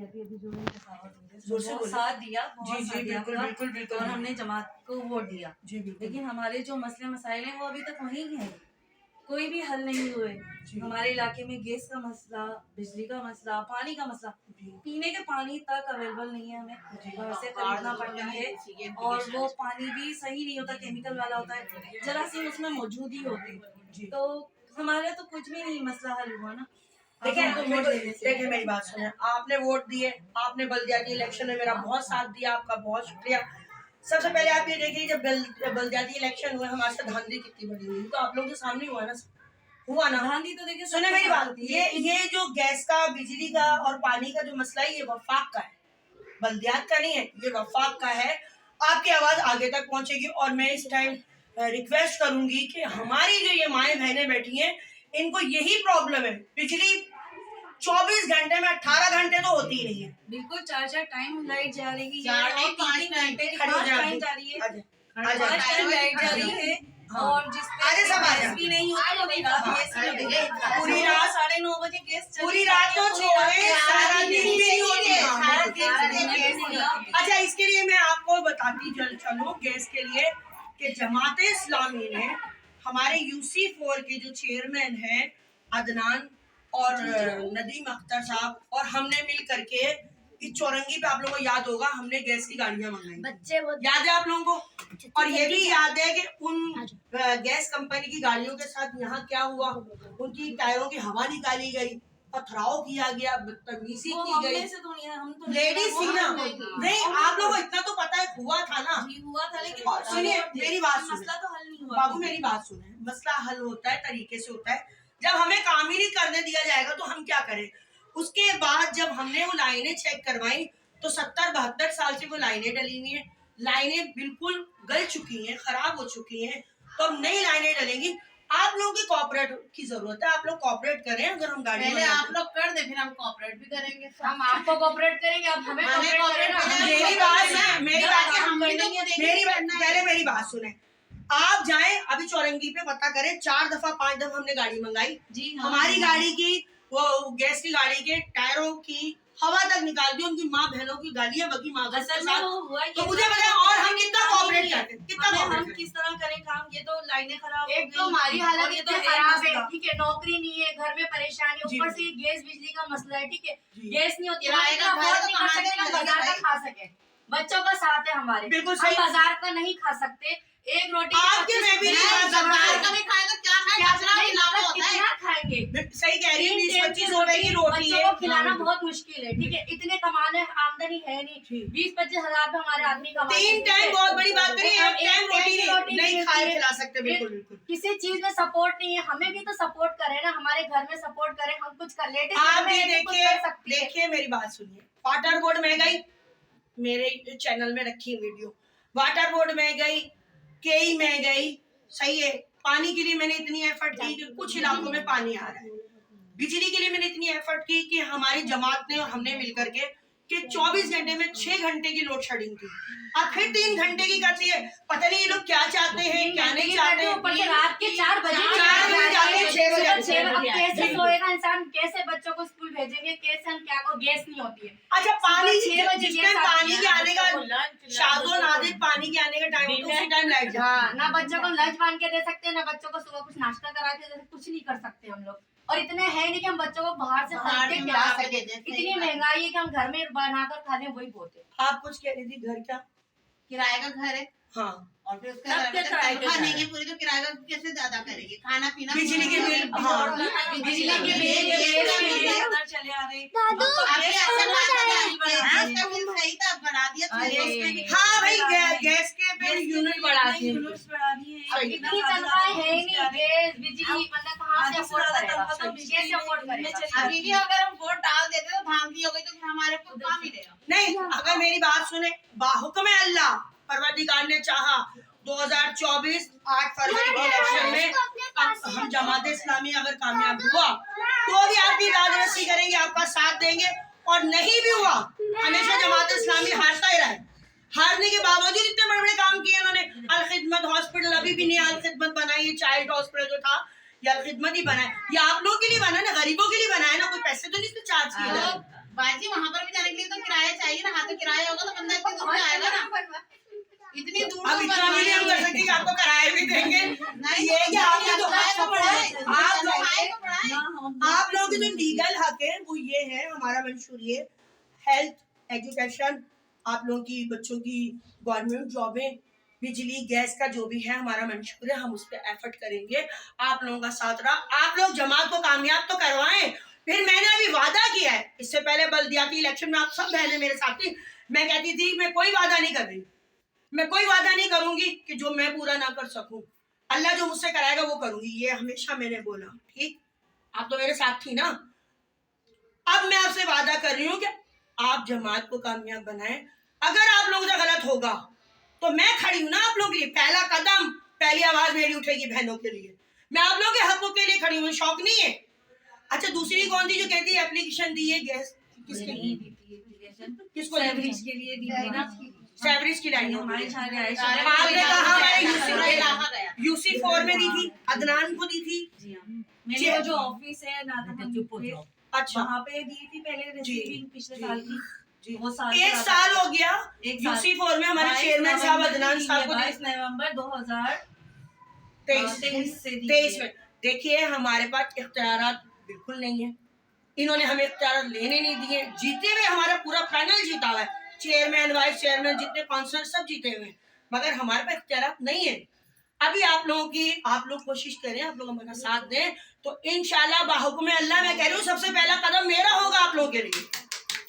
कहती है अभी जो बहुत साथ दिया, बहुत साथ दिया आपका, और हमने जमात को वोट दिया। लेकिन हमारे जो मसले मसाइल हैं वो अभी तक वहीं हैं, कोई भी हल नहीं हुए। हमारे इलाके में गैस का मसला, बिजली का मसला, पानी का मसला, पीने के पानी तक अवेलेबल नहीं है, हमें घर से खरीदना पड़ता है, और वो पानी भी सही नहीं होता, केमिकल वाला होता है, जरासीम उसमें मौजूद ही होते। तो हमारे तो कुछ भी नहीं मसला हल हुआ ना। देखिए मेरी बात सुने, आपने वोट दिए, आपने बल्दियाती इलेक्शन में मेरा बहुत साथ दिया, आपका बहुत शुक्रिया। सबसे पहले आप ये देखिए, जब बल्दियाती इलेक्शन हुए हमारे साथ धांधली कितनी बड़ी हुई, तो आप लोगों के सामने हुआ ना धांधली तो देखिए। सुने मेरी बात, ये जो गैस का, बिजली का और पानी का जो मसला है, ये वफाक का है, बल्दियात का नहीं है, ये वफाक का है। आपकी आवाज आगे तक पहुंचेगी, और मैं इस टाइम रिक्वेस्ट करूंगी कि हमारी जो ये माएँ बहनें बैठी हैं, इनको यही प्रॉब्लम है, बिजली 24 घंटे में 18 घंटे तो होती ही नहीं है। बिल्कुल 4 टाइम लाइट जा रही है, 5 घंटे की 5 टाइम जा रही है, 5 टाइम लाइट जा रही है, और जिसपे गैस भी नहीं होती, पूरी रात 9:30 बजे गैस, पूरी रात तो छोड़े, सारा दिन भी नहीं होती। अच्छा, इसके लिए मैं आपको बताती चलूं गैस के लिए कि जमात इस्लामी ने हमारे UC4 के जो चेयरमैन हैं अदनान और नदीम अख्तर साहब और हमने मिल करके इस चौरंगी पे, आप लोगों को याद होगा, हमने गैस की गाड़ियां मंगाई, याद है आप लोगों को? और ये भी याद है कि उन गैस कंपनी की गाड़ियों के साथ यहाँ क्या हुआ, उनकी टायरों की हवा निकाली गई, पथराव किया गया, बदतमीजी की गई, लेडीज थी ना। नहीं, आप लोगों को इतना तो पता है, हुआ था ना, हुआ था, लेकिन सुनिए मेरी बात, मसला तो हल नहीं हुआ। बाबू मेरी बात सुने, मसला हल होता है, तरीके से होता है। जब हमें काम ही नहीं करने दिया जाएगा तो हम क्या करें? उसके बाद जब हमने वो लाइनें चेक करवाई तो 70-72 साल से वो लाइनें डली हुई हैं, लाइनें बिल्कुल गल चुकी हैं, खराब हो चुकी हैं, तो अब नई लाइनें डलेंगी। आप लोगों की कॉपरेट की जरूरत है, आप लोग कॉपरेट करें। अगर हम गाड़ी पहले आप लोग कर दे, फिर हम कॉपरेट भी करेंगे। हम आपको कॉपरेट करेंगे, आप हमें मेरी बात सुने, आप जाएं अभी चौरंगी पे पता करें, 4 दफा 5 दफा हमने गाड़ी मंगाई जी। हमारी गाड़ी की, वो गैस की गाड़ी के टायरों की हवा तक निकाल दी, उनकी माँ बहनों की गालियां बकी माँ के साथ। तो मुझे बताएं, और हम कितना कॉपरेट करते, हम किस तरह करें काम? ये तो लाइनें खराब, एक तो हमारी हालत ये तो खराब है, ठीक है, नौकरी नहीं है, घर में परेशानी, ऊपर से गैस बिजली का मसला है, ठीक है, गैस नहीं होती, बाजार का खा सके, बच्चों का साथ है हमारे, बिल्कुल सही, बाजार का नहीं खा सकते, एक रोटी आपके में भी बाजार का भी खाए तो क्या खाएंगे? सही कह रही है, 20-25 रुपए की रोटी बच्चों को खिलाना बहुत मुश्किल है, ठीक है, इतने कमाने आमदनी है नहीं, 20-25 हजार पे हमारे आदमी कमाते, 3 टाइम बहुत बड़ी बात करी, एक टाइम रोटी नहीं खाए खिला सकते। बिल्कुल किसी चीज में सपोर्ट नहीं है, हमें भी तो सपोर्ट करें ना, हमारे घर में सपोर्ट करें, हम कुछ कर लेते। आप ये देखिए मेरी बात सुनिए, वाटर बोर्ड में गई, मेरे चैनल में रखी वीडियो, वाटर बोर्ड में गई, केई में गई, सही है, पानी के लिए मैंने इतनी एफर्ट की कि कुछ इलाकों में पानी आ रहा है, बिजली के लिए मैंने इतनी एफर्ट की कि हमारी जमात ने और हमने मिलकर के कि 24 घंटे में 6 घंटे की लोड शेडिंग थी, अब फिर 3 घंटे की करती है। पता नहीं ये लोग क्या चाहते हैं, क्या नहीं चाहते। ऊपर से रात के 4 बजे 6 बजे कैसे सोएगा इंसान, कैसे बच्चों को स्कूल भेजेंगे, कैसे हम क्या को गैस नहीं होती है। अच्छा, पानी 6 बजे पानी के आने का शादो नादिर, पानी के आने का टाइम होता है, उसी टाइम लाइट जाती है। ना बच्चों को लंच बांध के दे सकते हैं, ना बच्चों को सुबह कुछ नाश्ता करा के दे सकते, कुछ नहीं कर सकते हम लोग, और इतने है नहीं कि हम बच्चों को बाहर से खरीद के खिला सके, इतनी महंगाई है कि हम घर में बनाकर खा लें, वही बहुत है। आप कुछ कह रही थी, घर क्या किराए का घर है, हाँ, और फिर उसका खाने की पूरी, तो किराए का कैसे ज्यादा करेंगे, खाना पीना, बिजली के बिल, बिजली के बिल चले आ रहे, सही था, बढ़ा दिया। हाँ भाई, गैस के बिल यूनिट बढ़ा दिए, इतनी तनख्वाह है नहीं, गैस बिजली मतलब कहाँ से अफोर्ड करें? अभी भी अगर हम वोट डाल देते तो धांधली हो गई तो फिर हमारे को काम ही देगा नहीं। अगर मेरी बात सुने, बाहुक्म अल्लाह परवरदिगार ने चाहा 2024 8 फरवरी के इलेक्शन में हम जमात इस्लामी अगर कामयाब हुआ तो भी आपकी राजनीति करेंगे, आपका साथ देंगे, और नहीं भी हुआ हमेशा जमात इस्लामी हारता ही रहे। हारने के बावजूद इतने बड़े बड़े काम किए इन्होंने। अल खिदमत हॉस्पिटल अभी भी नहीं, अल खिदमत बनाई, चाइल्ड हॉस्पिटल जो था ये अल खिदमत ही बनाया, ये आप लोगों के लिए बना ना, गरीबों के लिए बनाया ना, कोई पैसे तो नहीं इसमें चार्ज किए। बाजी वहाँ पर भी जाने के लिए तो किराया चाहिए ना, हाँ तो किराया होगा तो बंदा इतनी दूर आएगा ना, इतनी दूर अब इतना भी नहीं हम कर सकते कि आपको किराया भी देंगे। नहीं, ये कि आपने जो हाँ, आप लोगों की जो लीगल हक है वो ये है, हमारा मंशूर ये हेल्थ, एजुकेशन, आप लोगों की बच्चों की गवर्नमेंट जॉबें, बिजली गैस का जो भी है हमारा मंशूर है, हम उस पर एफर्ट करेंगे। आप लोगों का साथ रहा, आप लोग जमात को कामयाब तो करवाएं। फिर मैंने अभी वादा किया है, इससे पहले बल्दियाती इलेक्शन में आप सब बहनें मेरे साथ थी, मैं कहती थी मैं कोई वादा नहीं कर रही, मैं कोई वादा नहीं करूंगी कि जो मैं पूरा ना कर सकूं। अल्लाह जो मुझसे कराएगा वो करूंगी, ये हमेशा मैंने बोला। ठीक, आप तो मेरे साथ थी ना। अब मैं आपसे वादा कर रही हूँ कि आप जमात को कामयाब बनाएं। अगर आप लोगों से गलत होगा तो मैं खड़ी हूँ ना आप लोगों के लिए, पहला कदम, पहली आवाज मेरी उठेगी बहनों के लिए, मैं आप लोगों के हकों के लिए खड़ी हूँ, शौक नहीं है। अच्छा, दूसरी कौन थी जो कहती है एप्लीकेशन दी है गैस किसके लिए, किसको सेवरेज के लिए दी थी ना, सेवरेज की लाइन हमारे सारे आपने कहा गया यूसी 4 में दी थी, अदनान को दी थी। जी हाँ, मैंने वो जो ऑफिस है अच्छा, वहाँ पे दी थी पहले रिसीविंग पिछले साल की जी, वो साल एक साल हो गया। एक साल। यूसी 4 में हमारे चेयरमैन साहब अदनान साहब को 22 नवंबर 2023 से दी 23 है। में। देखिए हमारे पास इख्तियारात बिल्कुल नहीं है, इन्होंने हमें इख्तियारात लेने नहीं दिए। जीते हुए हमारा पूरा पैनल जीता हुआ है, चेयरमैन वाइस चेयरमैन जितने काउंसलर सब जीते हुए हैं, मगर हमारे पास इख्तियारात नहीं है। अभी आप लोग कोशिश करें, आप लोग हमारा साथ दें तो इंशाल्लाह बाहुकुम अल्लाह मैं कह रही हूँ सबसे पहला कदम मेरा होगा आप लोगों के लिए,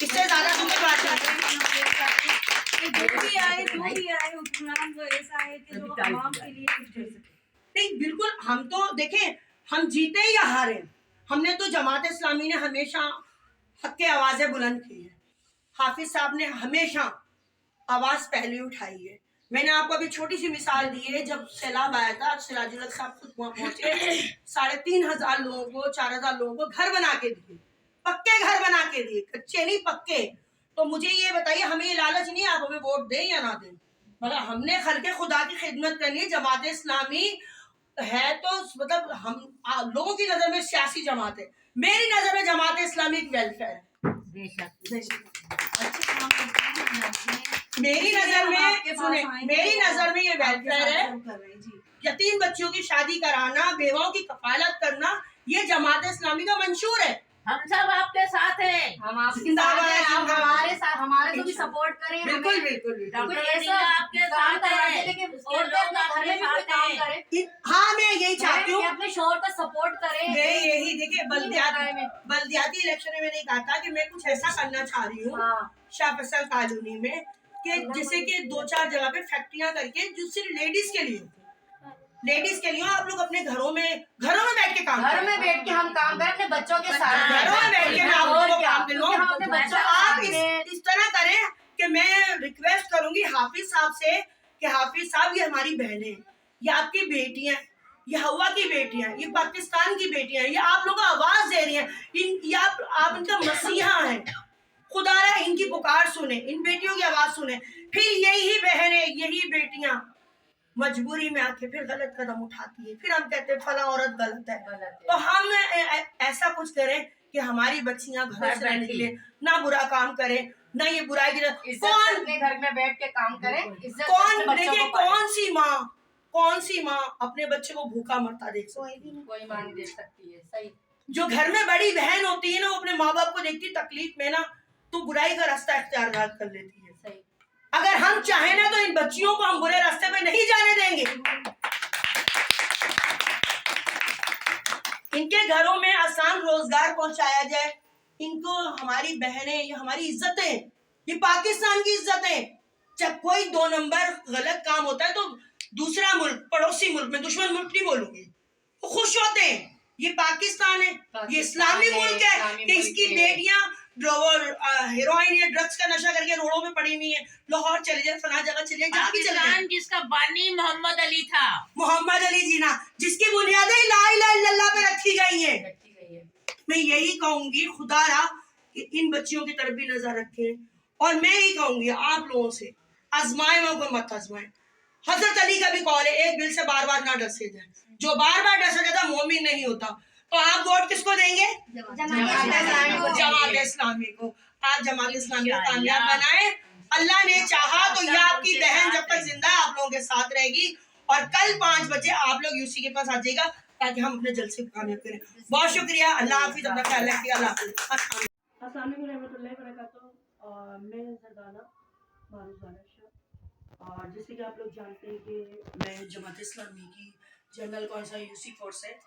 इससे ज्यादा तो कोई बात नहीं। जो भी आए हुक्मरान वो ऐसा है कि जो आवाम के लिए कुछ कर सके। नहीं, बिल्कुल, हम तो देखें, हम जीते या हारे, हमने तो जमात इस्लामी ने हमेशा हक के आवाजें बुलंद की है। हाफिज साहब ने हमेशा आवाज पहले उठाई है। मैंने आपको अभी छोटी सी मिसाल दी है, जब सैलाब आया था सिराजुल हक साहब खुद वहाँ पहुंचे, 3,500 लोगों को, 4,000 लोगों को घर बना के दिए, पक्के घर बना के दिए, कच्चे नहीं पक्के। तो मुझे ये बताइए, हमें ये लालच नहीं है आप हमें वोट दें या ना दें, मतलब हमने खल्के खुदा की खिदमत करनी है। जमात इस्लामी है तो मतलब हम लोगों की नजर में सियासी जमात है, मेरी नजर में जमात इस्लामी एक वेलफेयर है। मेरी नजर में ये वेलफेयर है। यतीम बच्चों की शादी कराना, बेवाओं की कफालत करना, ये जमात इस्लामी का मंशूर है। हम सब आपके साथ हैं, हम आपके साथ हैं, आप हमारे साथ, हमारे को भी सपोर्ट करें। बिल्कुल बिल्कुल डॉक्टर ऐसा आपके साथ है, लेकिन औरतें अपने घर में भी कोई काम करें। हाँ, मैं यही चाहती हूँ, अपने शोहर का सपोर्ट करें। मैं यही देखिए बल्दियाती इलेक्शन में मैंने कहा था कि मैं कुछ ऐसा करना चाह रही हूँ शाह फैसल कॉलोनी में कि जैसे कि 2-4 जगह पे फैक्ट्रियां करके जो सिर्फ लेडीज के लिए आप लोग अपने घरों में बैठ के काम घर में बैठ के हम काम करें अपने बच्चों के साथ, घरों में बैठ के मैं आप लोगों को काम दिलाऊं। हम अपने बच्चों तो आप इस तरह करें कि मैं रिक्वेस्ट करूंगी हाफिज साहब से कि हाफिज साहब, ये हमारी बहनें, ये आपकी बेटियां, ये हवा की बेटियां, ये पाकिस्तान की बेटियां, ये आप लोगों को आवाज दे रही हैं, आप इनका मसीहा हैं, खुदारा इनकी पुकार सुने, इन बेटियों की आवाज सुने। फिर यही बहनें, यही बेटियां मजबूरी में आके फिर गलत कदम उठाती है, फिर हम कहते हैं फला औरत गलत है। तो हम ऐसा कुछ करें कि हमारी बच्चियां घर से रहने के लिए ना बुरा काम करें, ना ये बुराई की कौन अपने घर में बैठ के काम करें। देखिए कौन सी माँ अपने बच्चे को भूखा मरता देख सकती है? कोई मां नहीं देख सकती है। सही, जो घर में बड़ी बहन होती है ना, वो अपने माँ बाप को देखती तकलीफ में ना, तो बुराई का रास्ता इख्तियार कर लेती है। सही, अगर हम चाहें ना तो इन बच्चियों को हम बुरे रास्ते पे नहीं जाने देंगे। इनके घरों में आसान रोजगार पहुंचाया जाए, इनको हमारी बहनें, ये हमारी इज्जतें, ये पाकिस्तान की इज्जतें। जब कोई 2 नंबर गलत काम होता है तो दूसरा मुल्क, पड़ोसी मुल्क में, दुश्मन मुल्क नहीं बोलूंगी, वो खुश होते हैं। ये पाकिस्तान है, ये इस्लामी मुल्क है कि इसकी बेटियां हेरोइन या ड्रग्स का नशा करके रोडों में पड़ी हुई है, लाहौर चले जाए, फला जगह चले जाए, जहाँ भी चले जाए। जिसका बानी मोहम्मद अली था, मोहम्मद अली जीना, जिसकी बुनियादें ला इलाहा इल्लल्लाह पे रखी गई है। मैं यही कहूंगी खुदारा कि इन बच्चियों की तरफ भी नजर रखें, और मैं यही कहूंगी आप लोगों से, आजमाएं को मत आजमाएं। हजरत अली का भी कौल है, एक दिल से बार बार ना डसे जाए, जो बार बार डसा जाता मोमिन नहीं होता। तो आप वोट किसको देंगे? जमात इस्लामी को। आप जमात इस्लामी को कामयाब बनाए। अल्लाह ने चाहा तो ये आपकी बहन जब तक जिंदा है आप लोगों के साथ रहेगी, और कल 5 बजे आप लोग यूसी के पास आ जाइएगा ताकि हम अपने जलसे को कामयाब करें। बहुत शुक्रिया। अल्लाह हाफिज़। अपना ख्याल रखिए। अल्लाह हाफिज़। अस्सलाम वालेकुम रहमतुल्लाहि व बरकातहू। मैं सरदाना मारूफ बादशाह, और जैसे कि आप लोग जानते हैं कि मैं जमात इस्लामी की जनरल कौंसल यूसी फोर्स है,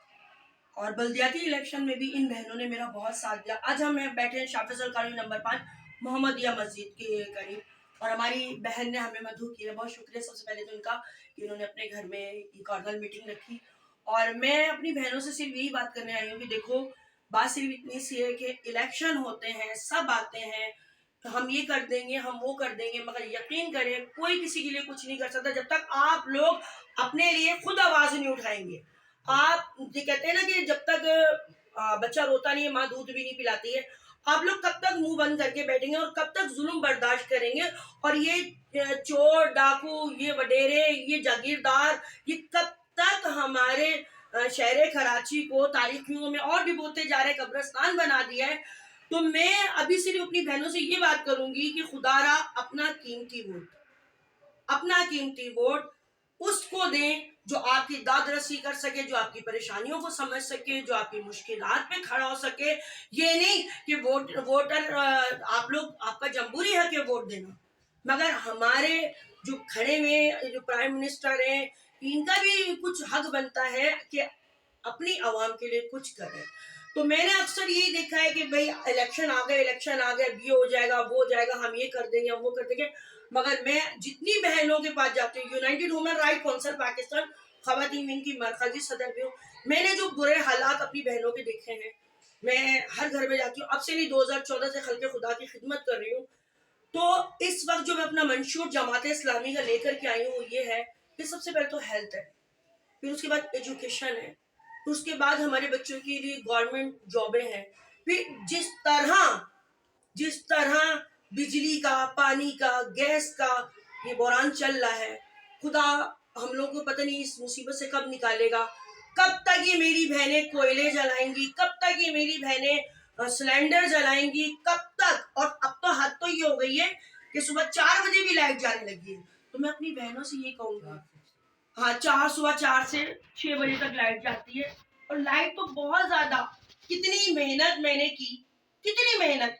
और बल्दियाती इलेक्शन में भी इन बहनों ने मेरा बहुत साथ दिया। आज हम बैठे हैं शाफिजुल कॉलोनी नंबर 5 मोहम्मदिया मस्जिद के करीब, और हमारी बहन ने हमें मदहू किया। बहुत शुक्रिया सबसे पहले तो इनका कि इन्होंने अपने घर में ये कॉर्नल मीटिंग रखी। और मैं अपनी बहनों से सिर्फ यही बात करने आई हूँ कि देखो, बात सिर्फ इतनी सी है कि इलेक्शन होते हैं, सब आते हैं, तो हम ये कर देंगे, हम वो कर देंगे, मगर यकीन करें कोई किसी के लिए कुछ नहीं कर सकता जब तक आप लोग अपने लिए खुद आवाज़ नहीं उठाएंगे। आप ये कहते हैं ना कि जब तक बच्चा रोता नहीं है माँ दूध भी नहीं पिलाती है। आप लोग कब तक मुंह बंद करके बैठेंगे और कब तक जुल्म बर्दाश्त करेंगे? और ये चोर डाकू, ये वडेरे, ये जागीरदार, ये कब तक हमारे शहर कराची को तारीखियों में और डुबोते जा रहे, कब्रिस्तान बना दिया है। तो मैं अभी सिर्फ अपनी बहनों से ये बात करूंगी कि खुदारा अपना कीमती वोट उसको दें जो आपकी दाद रसी कर सके, जो आपकी परेशानियों को समझ सके, जो आपकी मुश्किलात पे खड़ा हो सके। ये नहीं कि वोटर आप लोग, आपका जमहूरी हक है वोट देना, मगर हमारे जो खड़े हुए जो प्राइम मिनिस्टर हैं, इनका भी कुछ हक बनता है कि अपनी आवाम के लिए कुछ करें। तो मैंने अक्सर यही देखा है कि भाई इलेक्शन आ गए, ये हो जाएगा, वो हो जाएगा, हम ये कर देंगे, हम वो कर देंगे। मगर मैं जितनी बहनों के पास जाती हूँ, United Women Right Council Pakistan खवातीन विंग की मरकजी सदर भी हूँ, मैंने जो बुरे हालात अपनी बहनों के देखे हैं, मैं हर घर में जाती हूँ। अब से नहीं, 2014 से खल्के खुदा की खिदमत कर रही हूँ। तो इस वक्त जो मैं अपना मंशूर जमात इस्लामी का लेकर के आई हूँ वो ये है कि सबसे पहले तो हेल्थ है, फिर उसके बाद एजुकेशन है, फिर उसके बाद हमारे बच्चों के लिए गवर्नमेंट जॉबें हैं, फिर जिस तरह बिजली का, पानी का, गैस का ये बहरान चल रहा है, खुदा हम लोगों को पता नहीं इस मुसीबत से कब निकालेगा। कब तक ये मेरी बहनें कोयले जलाएंगी, कब तक ये मेरी बहनें सिलेंडर जलाएंगी, कब तक? और अब तो हद तो ये हो गई है कि सुबह 4 बजे भी लाइट जाने लगी है। तो मैं अपनी बहनों से ये कहूँगा, हाँ, सुबह 4 से 6 बजे तक लाइट जाती है, और लाइट तो बहुत ज्यादा, कितनी मेहनत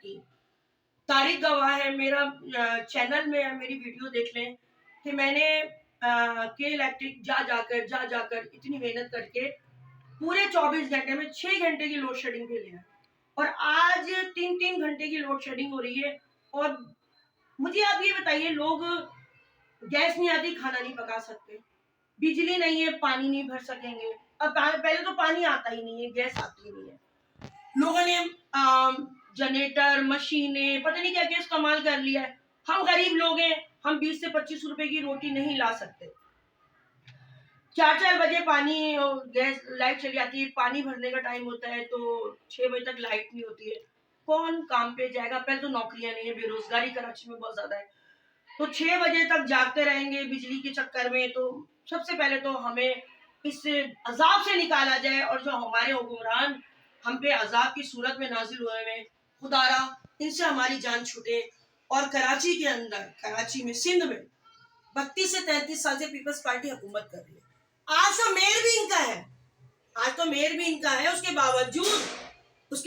की, तारीख गवाह है। मेरा चैनल में मेरी वीडियो देख लें कि मैंने के इलेक्ट्रिक जा जाकर इतनी मेहनत करके पूरे 24 घंटे में 6 घंटे की लोड शेडिंग पे लिया, और आज 3 घंटे की लोड शेडिंग हो रही है। और मुझे आप ये बताइए, लोग गैस नहीं आती, खाना नहीं पका सकते, बिजली नहीं है, पानी नहीं भर सकेंगे। अब पहले तो पानी आता ही नहीं है, गैस आती ही नहीं है। लोगों ने जनरेटर, मशीनें, पता नहीं क्या क्या इस्तेमाल कर लिया है। हम गरीब लोग हैं, हम 20 से 25 रुपए की रोटी नहीं ला सकते। 4 बजे पानी गैस लाइट चली जाती है, पानी भरने का टाइम होता है तो 6 बजे तक लाइट नहीं होती है। कौन काम पे जाएगा? पहले तो नौकरियां नहीं है, बेरोजगारी कराची में बहुत ज्यादा है, तो 6 बजे तक जागते रहेंगे बिजली के चक्कर में। तो सबसे पहले तो हमें इस अजाब से निकाला जाए, और जो हमारे हुक्मरान हम पे अजाब की सूरत में नाजिल हुए हैं, खुदारा इनसे हमारी जान छूटे। और कराची के अंदर, कराची में, सिंध में 32 से 33 साल से पीपल्स पार्टी हुकूमत कर रही है। आज तो मेयर भी इनका है, उसके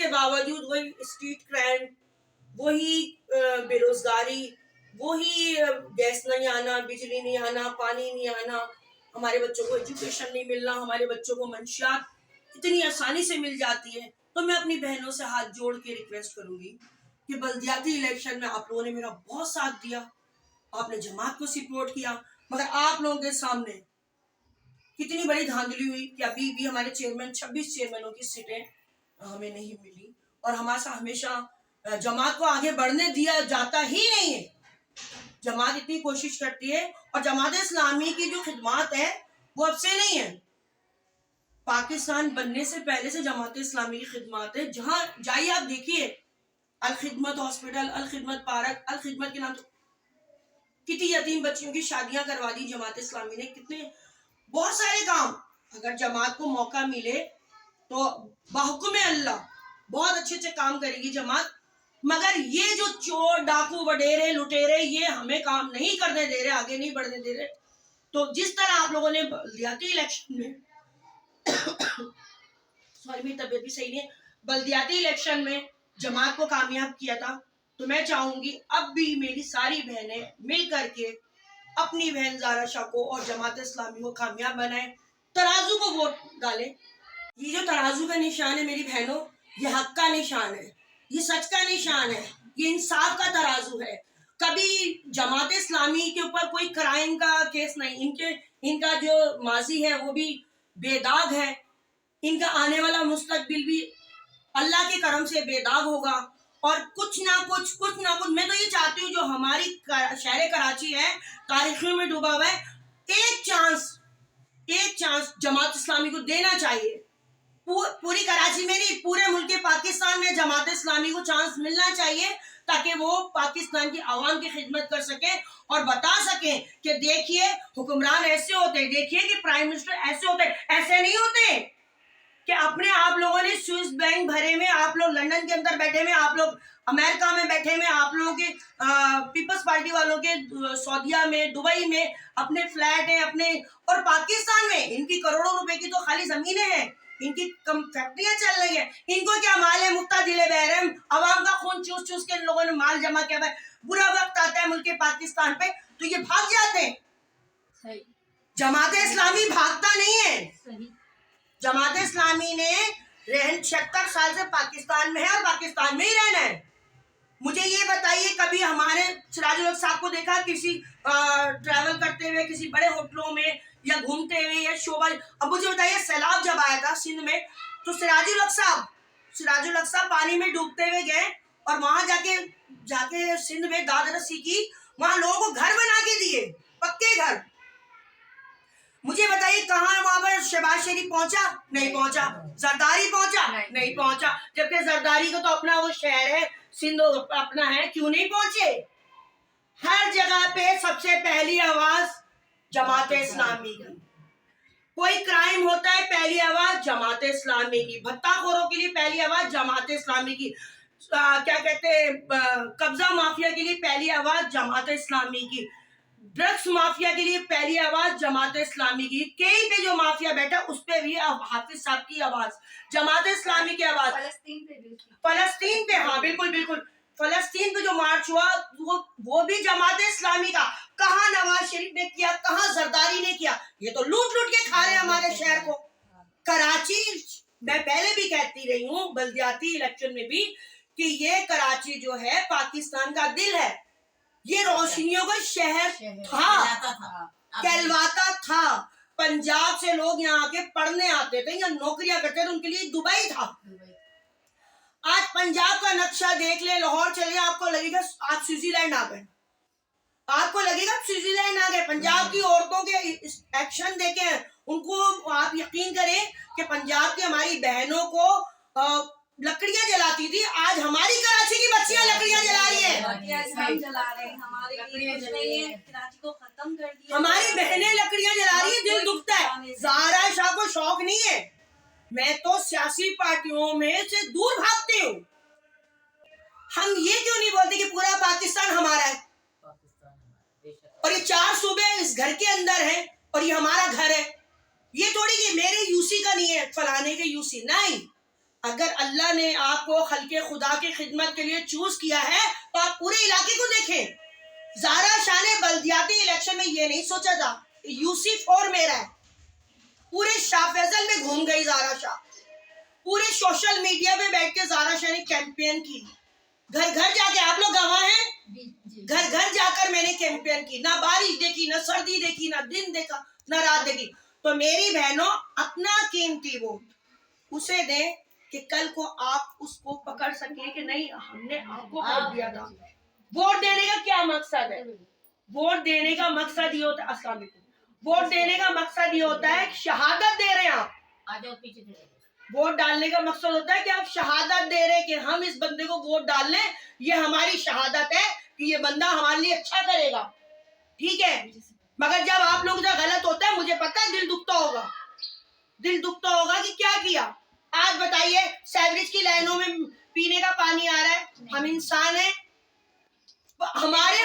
बावजूद वही स्ट्रीट क्राइम, वही बेरोजगारी, वही गैस नहीं आना, बिजली नहीं आना, पानी नहीं आना, हमारे बच्चों को एजुकेशन नहीं मिलना, हमारे बच्चों को मंशियात इतनी आसानी से मिल जाती है। तो मैं अपनी बहनों से हाथ जोड़ के रिक्वेस्ट करूंगी कि बल्दियाती इलेक्शन में आप लोगों ने मेरा बहुत साथ दिया, आपने जमात को सपोर्ट किया, मगर आप लोगों के सामने कितनी बड़ी धांधली हुई कि अभी भी हमारे 26 चेयरमैनों की सीटें हमें नहीं मिली, और हमारे हमेशा जमात को आगे बढ़ने दिया जाता ही नहीं है। जमात इतनी कोशिश करती है, और जमात इस्लामी की जो खिदमत है वो अब से नहीं है, पाकिस्तान बनने से पहले से जमात इस्लामी की खिदमत है। जहां जाइए आप देखिए, अल खिदमत हॉस्पिटल, अल खिदमत पार्क, अल खिदमत के नाम तो कितनी यतीम बच्चियों की शादियां करवा दी जमात इस्लामी ने, कितने बहुत सारे काम। अगर जमात को मौका मिले तो बाहुकुम अल्लाह बहुत अच्छे काम करेगी जमात। मगर ये जो चोर डाकू वडेरे लुटेरे ये हमें काम नहीं करने दे रहे, आगे नहीं बढ़ने दे रहे। तो जिस तरह आप लोगों ने बल्दियाती इलेक्शन में सॉरी मेरी तबीयत भी सही नहीं है, बल्दियाती इलेक्शन में जमात को कामयाब किया था, तो मैं चाहूंगी अब भी मेरी सारी बहनें मिल करके अपनी बहन ज़ारा शाह को और जमात इस्लामी को कामयाब बनाए, तराजू को वोट डालें। ये जो तराजू का निशान है मेरी बहनों, ये हक का निशान है, ये सच का निशान है, ये इंसाफ का तराजू है। कभी जमात इस्लामी के ऊपर कोई क्राइम का केस नहीं, इनका जो माजी है वो भी बेदाग है, इनका आने वाला मुस्तकबिल भी अल्लाह के करम से बेदाग होगा। और कुछ ना कुछ मैं तो ये चाहती हूँ जो हमारी शहर कराची है तारीखों में डूबा हुआ है, एक चांस जमात इस्लामी को देना चाहिए। पूरी कराची में नहीं, पूरे मुल्क पाकिस्तान में जमात इस्लामी को चांस मिलना चाहिए, ताकि वो पाकिस्तान की आवाम की खिदमत कर सके और बता सके कि देखिए हुक्मरान ऐसे होते, देखिए कि प्राइम मिनिस्टर ऐसे होते। ऐसे नहीं होते कि अपने आप लोगों ने स्विस बैंक भरे में, आप लोग लंदन के अंदर बैठे में, आप लोग अमेरिका में बैठे में, आप लोगों के पीपल्स पार्टी वालों के सऊदीया में, दुबई में अपने फ्लैट हैं अपने, और पाकिस्तान में इनकी करोड़ों रुपए की तो खाली जमीनें हैं, इनकी कम फैक्ट्रियां चल रही है। इनको क्या माल है, मुफ्ता दिले बहरम, अवाम का खून चूस चूस के इन लोगों ने माल जमा किया है। बुरा वक्त आता है मुल्क पाकिस्तान पे तो ये भाग जाते हैं। जमात इस्लामी भागता नहीं है। जमात इस्लामी ने 76 साल से पाकिस्तान में है और पाकिस्तान में ही रहना है। मुझे ये बताइए, कभी हमारे सिराजुल हक साहब को देखा किसी ट्रैवल करते हुए किसी बड़े होटलों में या घूमते हुए या शोभा? अब मुझे बताइए, सैलाब जब आया था सिंध में तो सिराजुल हक साहब पानी में डूबते हुए गए और वहां जाके सिंध में दाद रसी की, वहां लोगों को घर बना के दिए, पक्के घर। मुझे बताइए कहाँ वहां पर शहबाज शरीफ पहुंचा? नहीं पहुंचा। जरदारी पहुंचा? नहीं पहुंचा। जबकि जरदारी को तो अपना वो शहर है, सिंध अपना है, क्यों नहीं पहुंचे? हर जगह पे सबसे पहली आवाज जमात इस्लामी की। कोई क्राइम होता है पहली आवाज जमात इस्लामी की, भत्ताखोरों के लिए पहली आवाज जमात इस्लामी की, क्या कहते हैं कब्जा माफिया के लिए पहली आवाज जमात इस्लामी की, ड्रग्स माफिया के लिए पहली आवाज जमात इस्लामी की, कहीं पे जो माफिया बैठा उस पे भी हाफिज साहब की आवाज, जमात इस्लामी की आवाज। फलस्तीन पे, हाँ बिल्कुल, फलस्तीन पे जो मार्च हुआ वो भी जमात इस्लामी का। कहाँ नवाज शरीफ ने किया, कहाँ जरदारी ने किया? ये तो लूट के खा रहे हैं हमारे शहर को। कराची, मैं पहले भी कहती रही हूँ बल्दियाती इलेक्शन में भी कि ये कराची जो है पाकिस्तान का दिल है, ये रोशनियों का शहर था, कहलवाता था। पंजाब से लोग यहाँ आके पढ़ने आते थे या नौकरियां करते थे, उनके लिए दुबई था। आज पंजाब का नक्शा देख ले, लाहौर चलिए, आपको लगेगा आप स्विट्जरलैंड आ गए, आपको लगेगा स्विट्जरलैंड आ गए। पंजाब की औरतों के एक्शन देखे उनको, आप यकीन करें कि पंजाब की हमारी बहनों को लकड़ियां जलाती थी, आज हमारी कराची की बच्चियां लकड़ियां जला रही है, कराची को खत्म कर दिया। हमारी बहनें लकड़ियां जला रही है, दिल दुखता है। ज़ारा शाह को शौक नहीं है, मैं तो सियासी पार्टियों में से दूर भागती हूँ। हम ये क्यों नहीं बोलते कि पूरा पाकिस्तान हमारा है और ये 4 सूबे इस घर के अंदर है और ये हमारा घर है? ये थोड़ी कि मेरे यूसी का नहीं है, फलाने के यूसी नहीं। अगर अल्लाह ने आपको खल्के खुदा की खिदमत के लिए चूज किया है तो आप पूरे इलाके को देखें। ज़ारा शाह ने बल्दियाती इलेक्शन में ये नहीं सोचा था यूसी 4 मेरा है, पूरे शाह फैसल में घूम गई ज़ारा शाह, पूरे सोशल मीडिया पे बैठ के ज़ारा शाह ने कैंपेन की, घर घर जाके, आप लोग गवाह हैं, घर घर जाकर मैंने कैंपेन की, ना बारिश देखी, ना सर्दी देखी, ना दिन देखा, ना रात देखी। तो मेरी बहनों, अपना कीमती वोट उसे दें कि कल को आप उसको पकड़ सके कि नहीं हमने आपको वोट दिया था। वोट देने का क्या मकसद है? वोट देने का मकसद ये होता है, अस्सलाम वालेकुम, वोट देने का मकसद ये होता है शहादत दे रहे हैं आप। वोट डालने का मकसद होता है कि आप शहादत दे रहे हैं कि हम इस बंदे को वोट डाल लें, ये हमारी शहादत है कि ये बंदा हमारे लिए अच्छा करेगा, ठीक है। मगर जब आप लोग जो गलत होता है, मुझे पता है दिल दुखता होगा कि क्या किया। आज बताइए, सैवरेज की लाइनों में पीने का पानी आ रहा है, हम इंसान हैं, हमारे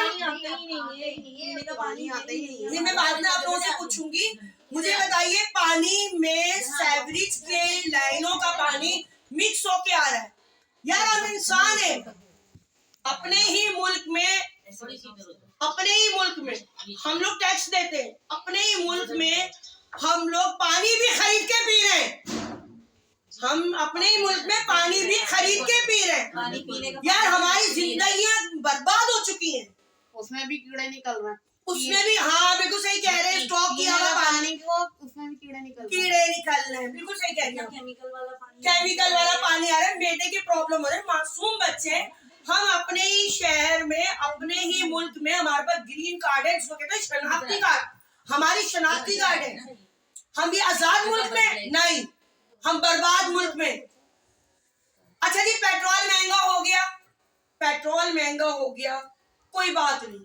पानी आता ही नहीं है। मैं बाद में आप लोगों से पूछूंगी। मुझे बताइए, पानी में सेवरेज के लाइनों का पानी मिक्स होके आ रहा है। यार हम इंसान हैं, अपने ही मुल्क में हम लोग टैक्स देते हैं, अपने ही मुल्क में हम लोग पानी भी खरीद के पी रहे हैं। हम अपने ही मुल्क में पानी भी खरीद के पी रहे हैं। पानी पीने का यार हमारी जिंदगियां बर्बाद हो चुकी हैं। उसमें भी कीड़े निकल रहे हैं, उसमें भी, हाँ बिल्कुल सही कह रहे हैं, स्टॉक किया हुआ पानी को उसमें भी कीड़े निकल कीड़े निकल रहे हैं, बिल्कुल सही कह रही हैं। केमिकल वाला केमिकल वाला पानी आ रहा है, बेटे की प्रॉब्लम हो रही है, मासूम बच्चे। हम अपने ही शहर में, अपने ही मुल्क में हमारे पास ग्रीन कार्ड है, जिसको कहते हैं शनाख्ती कार्ड, हमारी शनाख्ती कार्ड है। हम भी आजाद मुल्क में नहीं, हम बर्बाद मुल्क में। अच्छा जी, पेट्रोल महंगा हो गया, पेट्रोल महंगा हो गया, कोई बात नहीं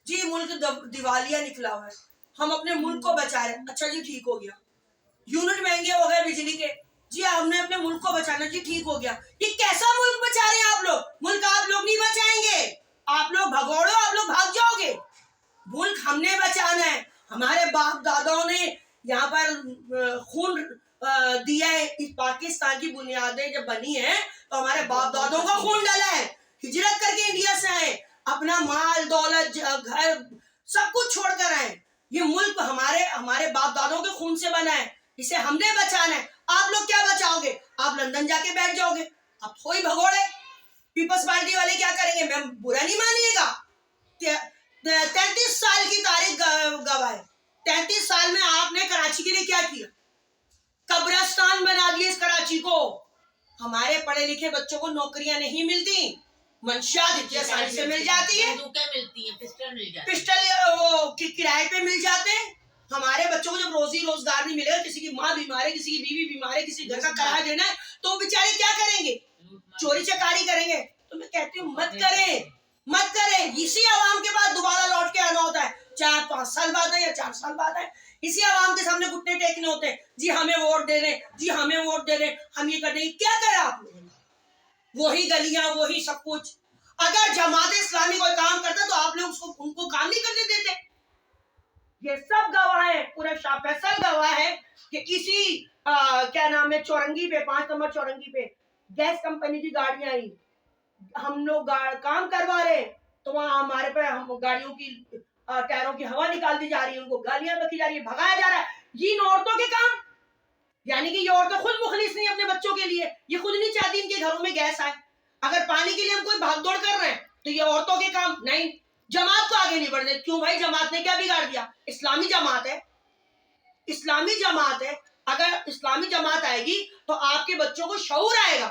जी, मुल्क दिवालिया निकला हुआ है, हम अपने मुल्क को बचा रहे हैं। अच्छा जी, ठीक हो गया। यूनिट महंगे हो गए बिजली के, जी हमने अपने मुल्क को बचाना, जी ठीक हो गया। ये कैसा मुल्क बचा रहे हैं आप लोग? मुल्क आप लोग नहीं बचाएंगे, आप लोग भगोड़ो, आप लोग भाग जाओगे। मुल्क हमने बचाना है। हमारे बाप दादाओं ने यहाँ पर खून दिया है। इस पाकिस्तान की बुनियादें जब बनी है तो हमारे बाप दादाओं का खून डाला है, हिजरत करके इंडिया से आए, अपना माल दौलत घर सब कुछ छोड़कर आए। ये मुल्क हमारे बाप दादाओं के खून से बना है, इसे हमने बचाना है। आप लोग क्या बचाओगे? आप लंदन जाके बैठ जाओगे, आप थोड़ी भगोड़े। पीपल्स पार्टी वाले क्या करेंगे? मैं बुरा नहीं मानिएगा, 33 साल की तारीख गवाए, 33 साल में आपने कराची के लिए क्या किया? कब्रिस्तान बना दिए इस कराची को। हमारे पढ़े लिखे बच्चों को नौकरियां नहीं मिलती, मंशियात इतनी आसानी से मिल जाती है, मिलती है, पिस्टल मिल जाती है, पिस्टल वो किराए पे मिल जाते हैं। हमारे बच्चों को जब रोजी रोजगार नहीं मिलेगा, किसी की माँ बीमार है, किसी की बीवी बीमार है, किसी घर का किराया देना है, तो बेचारे क्या करेंगे? चोरी चकारी करेंगे। तो मैं कहती हूँ मत करें। इसी आवाम के बाद दोबारा लौट के आना होता है, चाहे 5 साल बाद है या 4 साल बाद है। इसी आवाम के सामने घुटने टेकने होते हैं, जी हमें वोट दे रहे, जी हमें वोट दे रहे, हम ये कर रहे। क्या करा आप लोगों ने? वही गलियां, वही सब कुछ। अगर जमात इस्लामी कोई काम करता तो आप लोग उनको काम नहीं करने देते। ये सब गवाह है, पूरा शाह फैसल गवाह है कि इसी क्या नाम है, चौरंगी पे, 5 नंबर चौरंगी पे गैस कंपनी की गाड़ियां आई, हम लोग काम करवा रहे, तो वहां हमारे पे हम गाड़ियों की टायरों की हवा निकाल दी जा रही है, उनको गालियां बकी जा रही है, भगाया जा रहा है। ये इन औरतों के काम, यानी कि ये औरतें खुद मुखलिस नहीं अपने बच्चों के लिए, ये खुद नहीं चाहती इनके घरों में गैस आए। अगर पानी के लिए हम कोई भागदौड़ कर रहे हैं तो ये औरतों के काम नहीं। जमात को आगे नहीं बढ़ने। क्यों भाई? जमात ने क्या बिगाड़ दिया? इस्लामी जमात है, इस्लामी जमात है। अगर इस्लामी जमात आएगी तो आपके बच्चों को शऊर आएगा,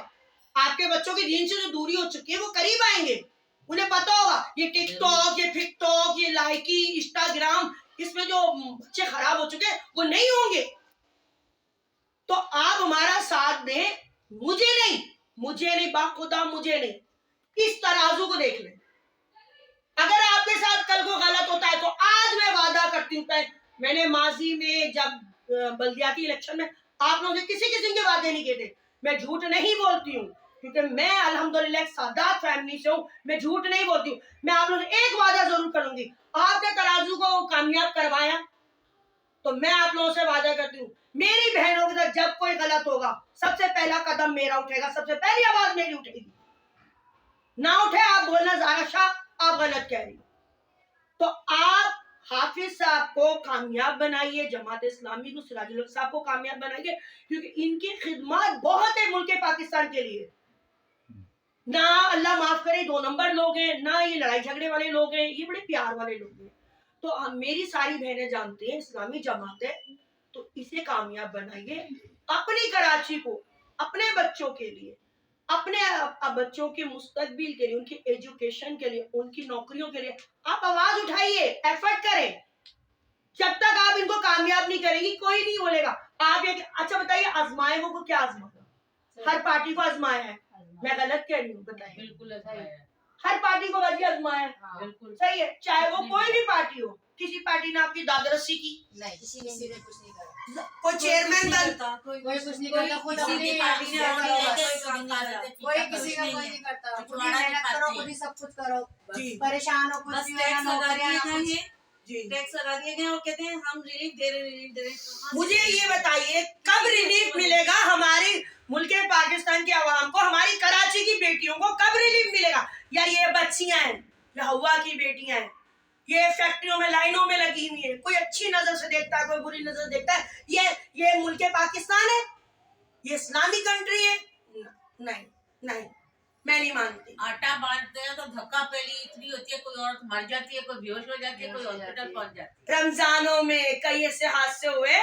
आपके बच्चों की दीन से जो दूरी हो चुकी है वो करीब आएंगे। उन्हें पता होगा ये टिकटॉक, ये फिकटॉक, ये लाइकी, इंस्टाग्राम, इसमें जो बच्चे खराब हो चुके हैं वो नहीं होंगे। तो आप हमारा साथ दें, मुझे नहीं बाखुदा, मुझे नहीं, इस तराजू को देख लें। अगर आपके साथ कल को गलत होता है तो आज मैं वादा करती हूँ, मैंने माजी में जब बल्दियाती इलेक्शन में आप लोगों से किसी किस्म के वादे नहीं किए थे। मैं झूठ नहीं बोलती हूँ क्योंकि मैं अल्हम्दुलिल्लाह सादात फैमिली से हूँ, मैं झूठ नहीं बोलती हूँ। मैं आप लोगों से एक वादा जरूर करूंगी, आपने तराजू को कामयाब करवाया तो मैं आप लोगों से वादा करती हूँ, मेरी बहनों के साथ जब कोई गलत होगा सबसे पहला कदम मेरा उठेगा, सबसे पहली आवाज मेरी उठेगी। ना उठे आप बोलना ज़ारा शाह आप गलत कह रही। तो आप हाफिज साहब को कामयाब बनाइए, जमात इस्लामी को, सिराजुल हक साहब को कामयाब बनाइए, क्योंकि इनकी खिदमत बहुत है मुल्क पाकिस्तान के लिए। ना अल्लाह माफ करे 2 नंबर लोग हैं, ना ये लड़ाई झगड़े वाले लोग हैं, ये बड़े प्यार वाले लोग हैं। तो मेरी सारी बहनें जानती हैं इस्लामी जमात है, तो इसे कामयाब बनाइए। अपनी कराची को, अपने बच्चों के लिए, अपने बच्चों के मुस्तकबिल के लिए, उनकी एजुकेशन के लिए, उनकी नौकरियों के लिए आप आवाज उठाइए, एफर्ट करें। जब तक आप इनको कामयाब नहीं करेंगी कोई नहीं बोलेगा। आप ये अच्छा बताइए, आजमाए को क्या आजमाया? हर पार्टी को आजमाया है, मैं गलत कह रही हूँ? बताइए। बिल्कुल हर पार्टी को वजी आजमाया है, बिल्कुल सही है, चाहे वो कोई भी पार्टी हो। किसी पार्टी ने आपकी दादरसी की? नहीं, किसी ने कुछ नहीं करा, कोई चेयरमैन कोई कुछ नहीं करता, खुद किसी भी पार्टी ने कोई किसी का कोई नहीं करता, खुद ही मेहनत करो, खुद ही सब कुछ करो, जी। परेशान हो कुछ बस भी हो, टैक्स लगा नौकरियां दिए ना कुछ। गए हैं, जी टैक्स लगा दिए गए और कहते हैं हम रिलीफ दे रहे हैं। कहाँ से मुझे ये बताइए कब रिलीफ मिलेगा हमारी मुल्क पाकिस्तान की आवाम को, हमारी कराची की बेटियों को कब रिलीफ मिलेगा? या ये बच्चियां हैं, या हवा की बेटियां हैं, ये फैक्ट्रियों में लाइनों में लगी हुई है, कोई अच्छी नजर से देखता है, कोई बुरी नजर से देखता है। ये मुल्क पाकिस्तान है, ये इस्लामी कंट्री है? नहीं नहीं, मैं नहीं मानती। आटा बांटते हैं तो धक्का पहली इतनी होती है, कोई औरत मर जाती है, कोई बेहोश हो जाती है, कोई हॉस्पिटल पहुंच जाती रमजानों में कई ऐसे हादसे हुए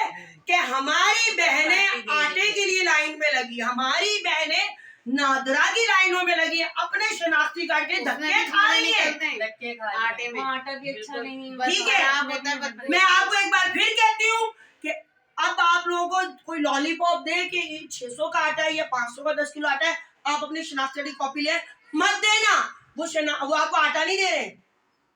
कि हमारी बहनें आटे के लिए लाइन में लगी, हमारी बहनें नादरा की लाइनों में लगी, अपने शनाख्ती कार्ड के धक्के खा रही है। है धक्के खा रही है। आटे में वो आटा भी अच्छा नहीं है। ठीक है, मैं आपको एक बार फिर कहती हूँ कि अब आप लोगों को कोई लॉलीपॉप दे कि 600 का आटा है या 500 का 10 किलो आटा है, आप अपनी शनाख्ती की कॉपी ले मत देना। वो आपको आटा नहीं दे रहे,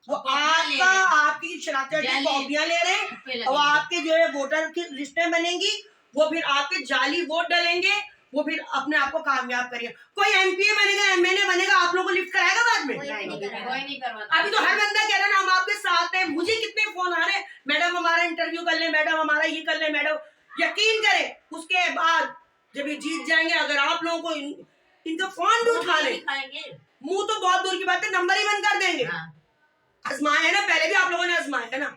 वो आपका आपकी शनाख्ती की कॉपियां ले रहे हैं, और आपके जो है वोटर की लिस्टें बनेंगी, वो फिर आपके जाली वोट डालेंगे, वो फिर अपने आप को कामयाब करेगा। कोई एमपीए बनेगा, एमएलए बनेगा, आप लोगों को लिफ्ट कराएगा बाद में? कोई नहीं करवाता। अभी तो हर बंदा कह रहा है ना हम आपके साथ हैं। मुझे कितने फोन आ रहे हैं, मैडम हमारा इंटरव्यू कर ले, मैडम हमारा ये कर ले, मैडम। यकीन करें उसके बाद जब ये जीत जाएंगे, अगर आप लोगों को इनका फोन भी उठा ले, मुंह तो बहुत दूर की बात है, नंबर ही बंद कर देंगे। आजमाया है ना, पहले भी आप लोगों ने आजमाया है ना,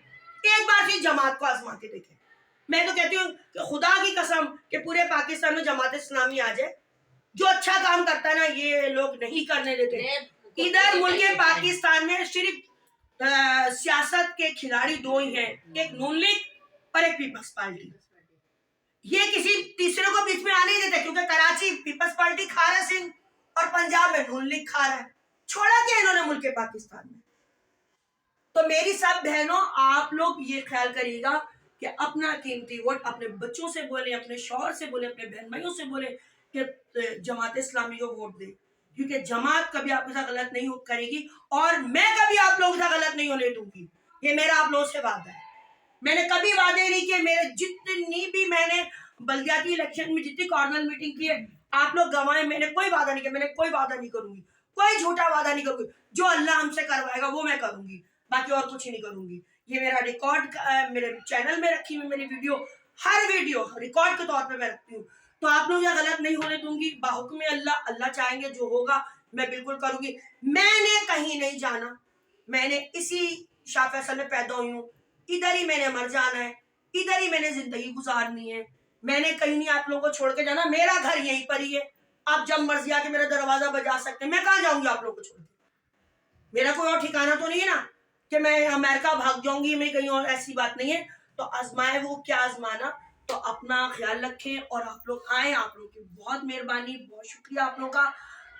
एक बार फिर जमात को आजमा के देखें। मैं तो कहती हूँ कि खुदा की कसम कि पूरे पाकिस्तान में जमात इस्लामी आ जाए, जो अच्छा काम करता है ना ये लोग नहीं करने देते। इधर मुल्क पाकिस्तान में सिर्फ सियासत के खिलाड़ी दो ही हैं, एक नून लीग और एक पीपल्स पार्टी। ये किसी तीसरे को बीच में आने नहीं देते, क्योंकि कराची पीपल्स पार्टी खा रहा है सिंध और पंजाब में नून लीग खा रहा है। छोड़ा क्या इन्होंने मुल्क पाकिस्तान में? तो मेरी सब बहनों, आप लोग ये ख्याल करिएगा कि अपना कीमती वोट अपने बच्चों से बोले, अपने शौहर से बोले, अपने बहन भाइयों से बोले कि जमात इस्लामी को वोट दे, क्योंकि जमात कभी आपके साथ गलत नहीं करेगी और मैं कभी आप लोगों के साथ गलत नहीं होने दूंगी। ये मेरा आप लोगों से वादा है। मैंने कभी वादे नहीं किए, मेरे जितनी भी मैंने बल्दियाती इलेक्शन में जितनी कॉर्नर मीटिंग की है, आप लोग गवाए, मैंने कोई वादा नहीं किया, मैंने कोई वादा नहीं करूंगी, कोई झूठा वादा नहीं करूंगी। जो अल्लाह हमसे करवाएगा वो मैं करूंगी, बाकी और कुछ ही नहीं करूंगी। ये मेरा रिकॉर्ड मेरे चैनल में रखी हुई मेरी वीडियो, हर वीडियो रिकॉर्ड के तौर पे मैं रखती हूँ। तो आप लोग यहाँ गलत नहीं होने दूंगी। बाहुक्म अल्लाह, अल्लाह चाहेंगे जो होगा मैं बिल्कुल करूंगी। मैंने कहीं नहीं जाना, मैंने इसी शाह फैसल में पैदा हुई हूँ, इधर ही मैंने मर जाना है, इधर ही मैंने जिंदगी गुजारनी है। मैंने कहीं नहीं आप लोगों को छोड़ के जाना, मेरा घर यहीं पर ही है। आप जब मर्जी आके मेरा दरवाजा बजा सकते हैं, मैं कहाँ जाऊंगी आप लोगों को छोड़ के? मेरा कोई और ठिकाना तो नहीं है ना कि मैं अमेरिका भाग जाऊंगी, मैं कहीं और, ऐसी बात नहीं है। तो आजमाए वो क्या आजमाना, तो अपना ख्याल रखें और आप लोग आए। आप लोग की बहुत मेहरबानी, बहुत शुक्रिया आप लोगों का।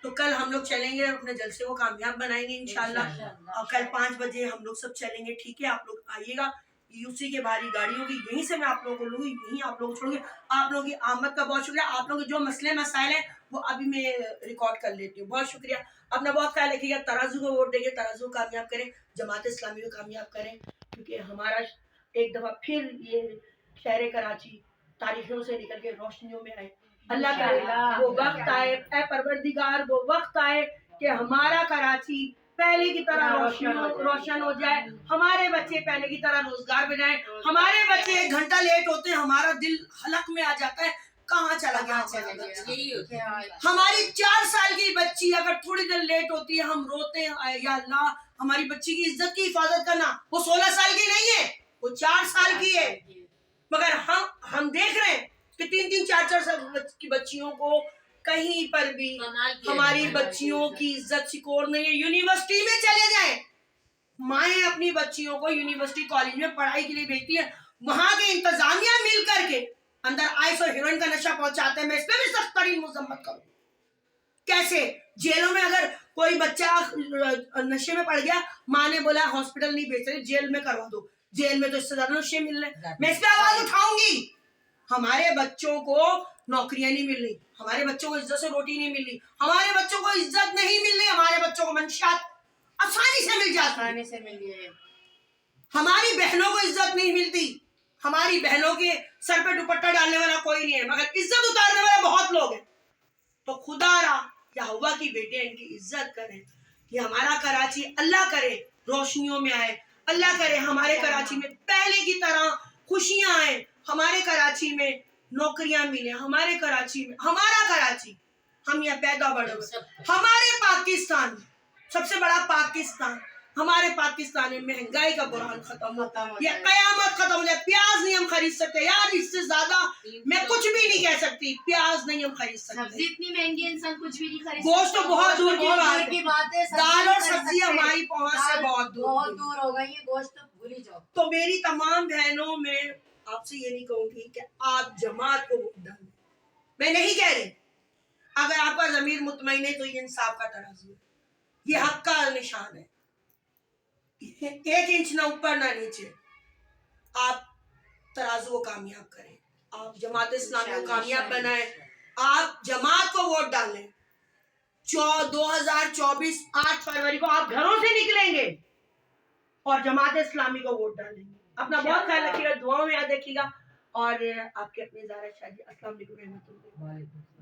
तो कल हम लोग चलेंगे, अपने जलसे को कामयाब बनाएंगे इंशाल्लाह। और कल 5 बजे हम लोग सब चलेंगे, ठीक है? आप लोग आइएगा, यूसी के बाहरी गाड़ी होगी, यहीं से मैं आप लोगों को लूंगी, यहीं आप लोगों को छोड़ूंगी। आप लोगों की आमद का बहुत शुक्रिया। आप लोग जो मसले मसाइल हैं वो अभी मैं रिकॉर्ड कर लेती हूँ। बहुत शुक्रिया, अपना बहुत ख्याल रखिएगा। तराजू को वोट देंगे, तराजू को कामयाब करें, जमात इस्लामी को कामयाब करें, क्योंकि हमारा एक दफा फिर ये शहर कराची तारीखों से निकल के रोशनियों में आए। अल्लाह करे वो वक्त आए, ऐ परवरदिगार वो वक्त आए कि हमारा कराची पहले की तरह रोशन हो जाए, हमारे बच्चे पहले की तरह रोजगार में जाए। हमारे बच्चे 1 घंटा लेट होते हैं, हमारा दिल हलक में आ जाता है, कहाँ चला गया हमारा बच्चा? हमारी 4 साल की बच्ची अगर थोड़ी देर लेट होती है, हम रोते हैं, या अल्लाह हमारी बच्ची की इज्जत की हिफाजत करना। वो 16 साल की नहीं है, वो 4 साल की है, मगर हम देख रहे हैं कि 3-3, 4-4 साल की बच्चियों को कहीं पर भी हमारी बच्चियों की इज्जत सिकोर नहीं है। यूनिवर्सिटी में चले जाए, माएँ अपनी बच्चियों को यूनिवर्सिटी कॉलेज में पढ़ाई के लिए भेजती है, वहां के इंतजामिया मिल करके अंदर आइस और हीरोइन का नशा पहुंचाते हैं। मैं इस पे भी सख्त तरीन मुजम्मत करूंगी। कैसे जेलों में अगर कोई बच्चा नशे में पड़ गया, माँ ने बोला हॉस्पिटल नहीं भेज रहे, जेल में करवा दो, जेल में तो इससे ज्यादा नशे मिल रहे। मैं इस पे आवाज उठाऊंगी। हमारे बच्चों को नौकरियां नहीं मिल रही, हमारे बच्चों को इज्जत से रोटी नहीं मिल रही, हमारे बच्चों को इज्जत नहीं मिल रही, हमारे बच्चों को मंशियात आसानी से मिल जाती है, हमारी बहनों को इज्जत नहीं मिलती। हमारी बहनों के सर पे दुपट्टा डालने वाला कोई नहीं है, मगर इज्जत उतारने वाले बहुत लोग हैं। तो खुदा रा या हवा की बेटे इनकी इज्जत करें। कि हमारा कराची अल्लाह करे रोशनियों में आए, अल्लाह करे हमारे कराची में पहले की तरह खुशियां आए, हमारे कराची में नौकरियां मिले, हमारे कराची में, हमारा कराची, हम यहाँ पैदा बड़े हुए, हमारे पाकिस्तान, सबसे बड़ा पाकिस्तान, हमारे पाकिस्तान में महंगाई का बुरान खत्म होता है, ये कयामत खत्म हो जाए। प्याज नहीं हम खरीद सकते यार, इससे ज्यादा मैं कुछ भी नहीं कह सकती, प्याज नहीं हम खरीद सकते, सब्जी इतनी महंगी है, इंसान कुछ भी नहीं खरीद गोश्त तो बहुत दूर की बात है, दाल और सब्जी हमारी पहुंच से बहुत दूर हो गई है, गोश्त तो भूल ही जाओ। तो मेरी तमाम बहनों में आपसे ये नहीं कहूंगी कि आप जमात को वोट डालें, मैं नहीं कह रही, अगर आपका जमीर मुतमईन है तो ये इंसाफ का तराजू है, ये हक का निशान है, 1 इंच ना ऊपर ना नीचे, आप तराजू को कामयाब करें, आप जमात इस्लामी को कामयाब बनाएं, आप जमात को वोट डालें। 2024 8 फरवरी को आप घरों से निकलेंगे और जमात इस्लामी को वोट डालेंगे। अपना बहुत ख्याल रखिएगा, दुआओं में याद रखिएगा, और आपके अपने ज़ारा शादी। अस्सलाम वालेकुम रहमतुल्लाह।